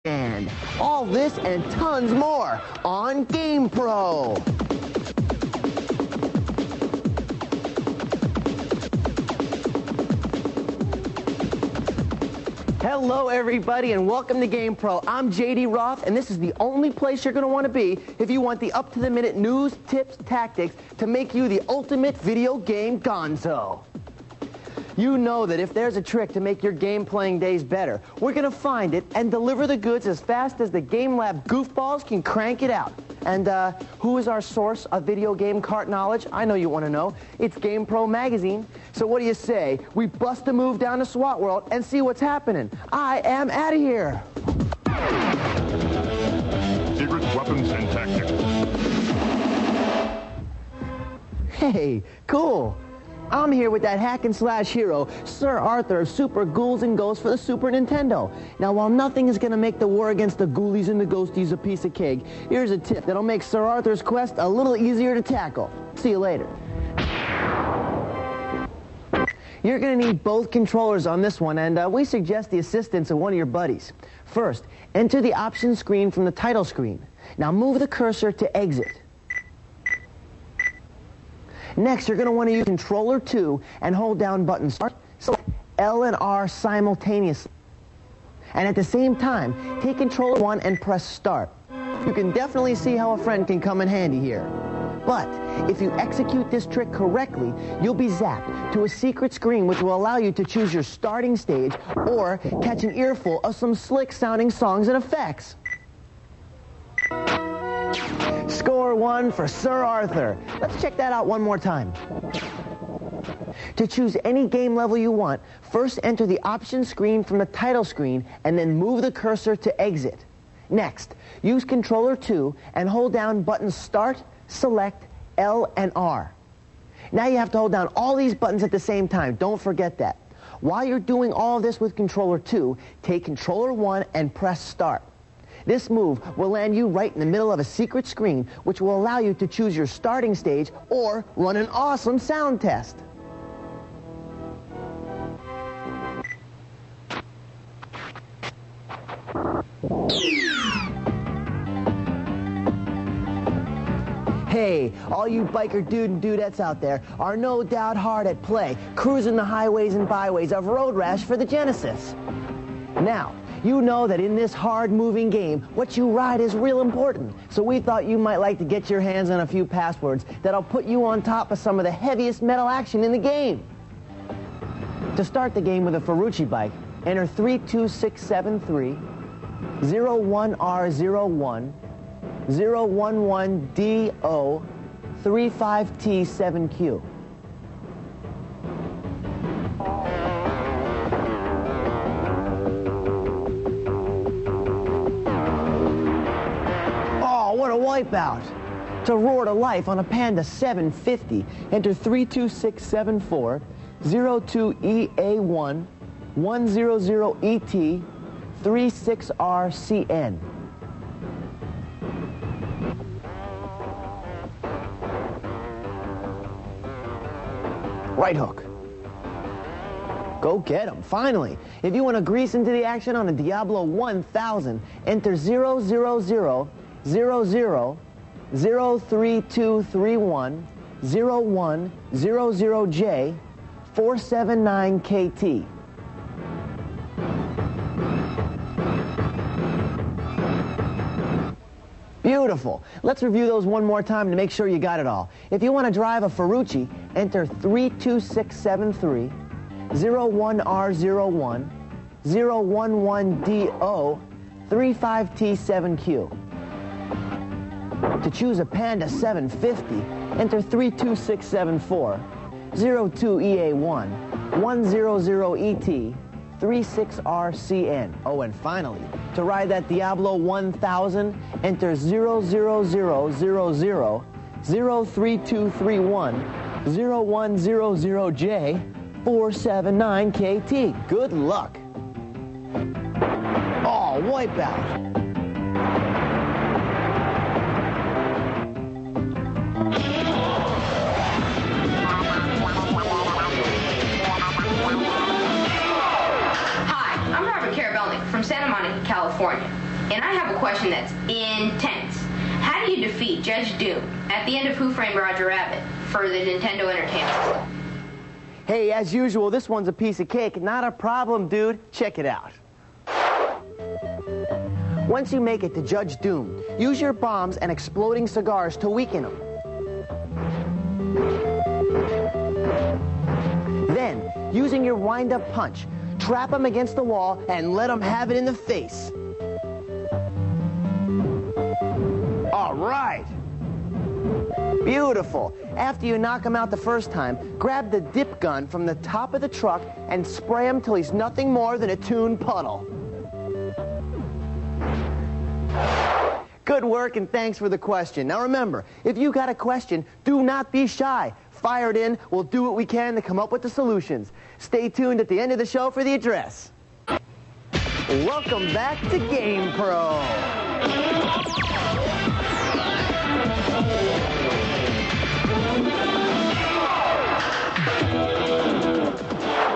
And all this and tons more on GamePro. Hello everybody and welcome to GamePro. I'm JD Roth and this is the only place you're going to want to be if you want the up-to-the-minute news, tips, tactics to make you the ultimate video game gonzo. You know that if there's a trick to make your game playing days better, we're going to find it and deliver the goods as fast as the Game Lab goofballs can crank it out. And who is our source of video game cart knowledge? I know you want to know. It's GamePro magazine. So what do you say? We bust a move down to SWAT World and see what's happening. I am out of here. Secret weapons and tactics. Hey, cool. I'm here with that hack-and-slash hero, Sir Arthur of Super Ghouls and Ghosts for the Super Nintendo. Now, while nothing is going to make the war against the ghoulies and the ghosties a piece of cake, here's a tip that'll make Sir Arthur's quest a little easier to tackle. See you later. You're going to need both controllers on this one, and we suggest the assistance of one of your buddies. First, enter the options screen from the title screen. Now, move the cursor to exit. Next, you're going to want to use controller 2 and hold down button start, select L and R simultaneously. And at the same time, take controller 1 and press start. You can definitely see how a friend can come in handy here. But if you execute this trick correctly, you'll be zapped to a secret screen which will allow you to choose your starting stage or catch an earful of some slick-sounding songs and effects. Score 1 for Sir Arthur. Let's check that out one more time. To choose any game level you want, first enter the options screen from the title screen and then move the cursor to exit. Next, use controller 2 and hold down buttons start, select, L and R. Now you have to hold down all these buttons at the same time. Don't forget that. While you're doing all of this with controller 2, take controller 1 and press start. This move will land you right in the middle of a secret screen, which will allow you to choose your starting stage or run an awesome sound test. Hey, all you biker dude and dudettes out there are no doubt hard at play, cruising the highways and byways of Road Rash for the Genesis. Now, you know that in this hard-moving game, what you ride is real important. So we thought you might like to get your hands on a few passwords that'll put you on top of some of the heaviest metal action in the game. To start the game with a Ferrucci bike, enter 32673, 01R01, 011DO, 35T7Q. What a wipeout! To roar to life on a Panda 750, enter 32674, 02EA1, 100ET, 36RCN. Right hook. Go get 'em, finally. If you want to grease into the action on a Diablo 1000, enter 000 003231 0100J 479KT. Beautiful. Let's review those one more time to make sure you got it all. If you want to drive a Ferrucci, enter 32673, 01R01, 011DO, 35T7Q. To choose a Panda 750, enter 32674, 02EA1, 100ET, 36RCN. Oh, and finally, to ride that Diablo 1000, enter 00000 03231 0100J 479KT. Good luck. Oh, wipeout. California. And I have a question that's intense. How do you defeat Judge Doom at the end of Who Framed Roger Rabbit for the Nintendo Entertainment System? Hey, as usual, this one's a piece of cake. Not a problem, dude. Check it out. Once you make it to Judge Doom, use your bombs and exploding cigars to weaken him. Then, using your wind-up punch, trap him against the wall and let him have it in the face. All right. Beautiful. After you knock him out the first time, grab the dip gun from the top of the truck and spray him till he's nothing more than a toon puddle. Good work, and thanks for the question. Now remember, if you got a question, do not be shy. Fire it in. We'll do what we can to come up with the solutions. Stay tuned at the end of the show for the address. Welcome back to Game Pro.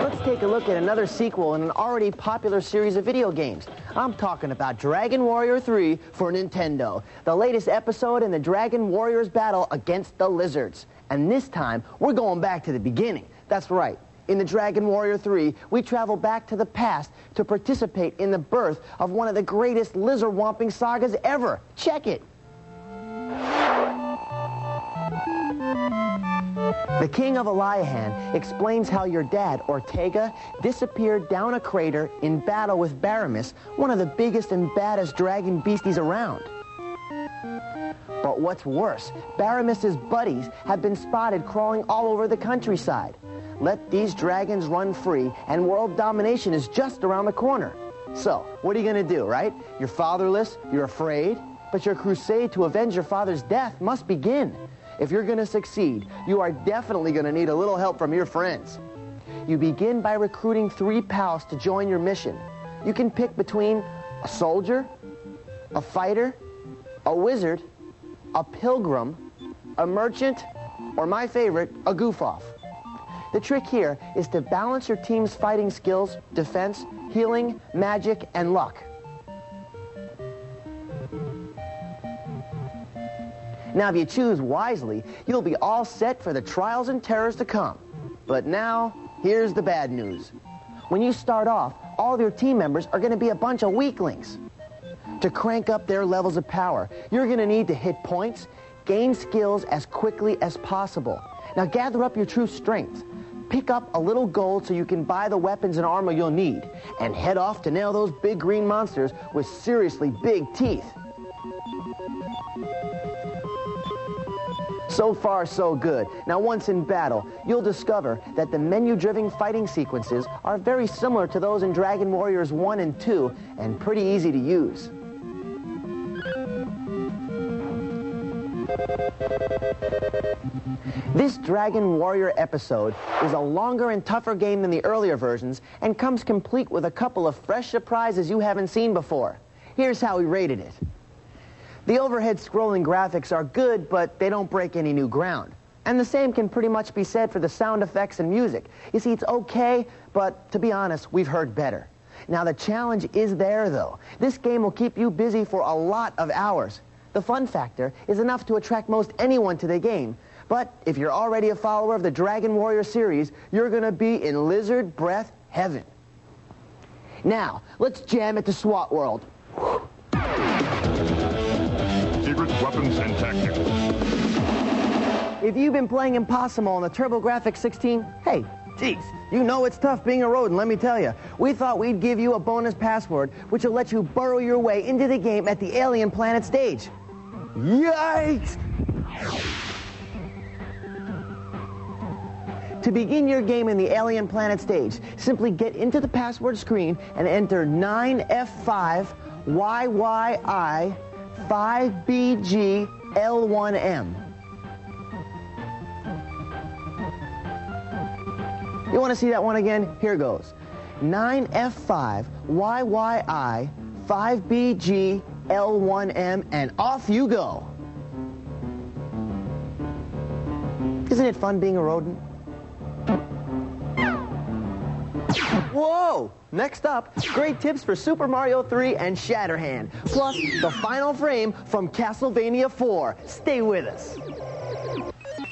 Let's take a look at another sequel in an already popular series of video games. I'm talking about Dragon Warrior 3 for Nintendo, the latest episode in the Dragon Warriors battle against the Lizards. And this time, we're going back to the beginning. That's right. In the Dragon Warrior 3, we travel back to the past to participate in the birth of one of the greatest lizard-womping sagas ever. Check it. The King of Eliahan explains how your dad, Ortega, disappeared down a crater in battle with Baramis, one of the biggest and baddest dragon beasties around. But what's worse, Baramis's buddies have been spotted crawling all over the countryside. Let these dragons run free, and world domination is just around the corner. So, what are you going to do, right? You're fatherless, you're afraid, but your crusade to avenge your father's death must begin. If you're going to succeed, you are definitely going to need a little help from your friends. You begin by recruiting 3 pals to join your mission. You can pick between a soldier, a fighter, a wizard, a pilgrim, a merchant, or my favorite, a goof-off. The trick here is to balance your team's fighting skills, defense, healing, magic, and luck. Now, if you choose wisely, you'll be all set for the trials and terrors to come. But now, here's the bad news. When you start off, all of your team members are going to be a bunch of weaklings. To crank up their levels of power, you're going to need to hit points, gain skills as quickly as possible. Now, gather up your true strength. Pick up a little gold so you can buy the weapons and armor you'll need, and head off to nail those big green monsters with seriously big teeth. So far, so good. Now, once in battle, you'll discover that the menu-driven fighting sequences are very similar to those in Dragon Warriors 1 and 2, and pretty easy to use. This Dragon Warrior episode is a longer and tougher game than the earlier versions, and comes complete with a couple of fresh surprises you haven't seen before. Here's how we rated it. The overhead scrolling graphics are good, but they don't break any new ground. And the same can pretty much be said for the sound effects and music. You see, it's okay, but to be honest, we've heard better. Now, the challenge is there, though. This game will keep you busy for a lot of hours. The fun factor is enough to attract most anyone to the game. But if you're already a follower of the Dragon Warrior series, you're going to be in lizard breath heaven. Now, let's jam it to SWAT World. Secret weapons and tactics. If you've been playing Impossible on the TurboGrafx 16, hey, geez, you know it's tough being a rodent, let me tell you. We thought we'd give you a bonus password, which will let you burrow your way into the game at the Alien Planet stage. Yikes! To begin your game in the Alien Planet stage, simply get into the password screen and enter 9F5YYI 5BGL1M. You want to see that one again? Here goes. 9F5YYI 5BGL1M, and off you go. Isn't it fun being a rodent? Whoa! Next up, great tips for Super Mario 3 and Shatterhand, plus the final frame from Castlevania 4. Stay with us.